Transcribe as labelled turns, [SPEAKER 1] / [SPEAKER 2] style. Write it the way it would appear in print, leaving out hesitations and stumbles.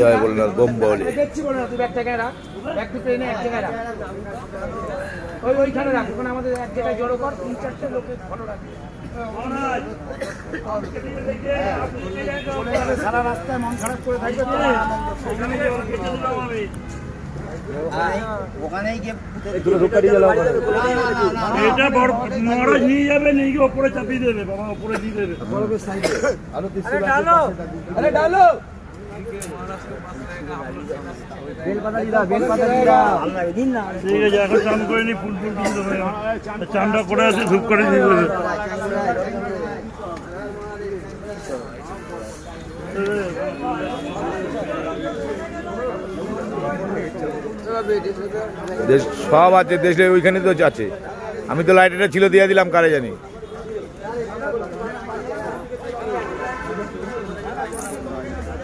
[SPEAKER 1] জয় বলনাথ bomb বলে
[SPEAKER 2] দেখছি বলে না, তুই ব্যাগটা এখানে রাখ, ব্যাগটি ট্রেনে এক জায়গায় রাখ, ওইখানে রাখ। ওখানে আমাদের এক জায়গায় জড়ো কর, 3-4টে লোকের ফটো রাখবি। সারা রাস্তায় মন খারাপ করে থাকবে, ওখানেই গিয়ে
[SPEAKER 3] এটা বড় মহারাজ নিয়ে যাবে, নিয়ে গিয়ে ওপরে চাপিয়ে দেবে, বাবা ওপরে দিয়ে দেবে।
[SPEAKER 2] আরে ডালো
[SPEAKER 3] ঠিক আছে, এখন চান করে নি, ফুল ফুল দিয়ে দেবে, চানটা করে আছে, ধূপ করে দিয়ে দেবে।
[SPEAKER 1] সব আছে দেশে, ওইখানে তো আছে। আমি তো লাইটারটা ছিল দিয়ে দিলাম, কারে জানি।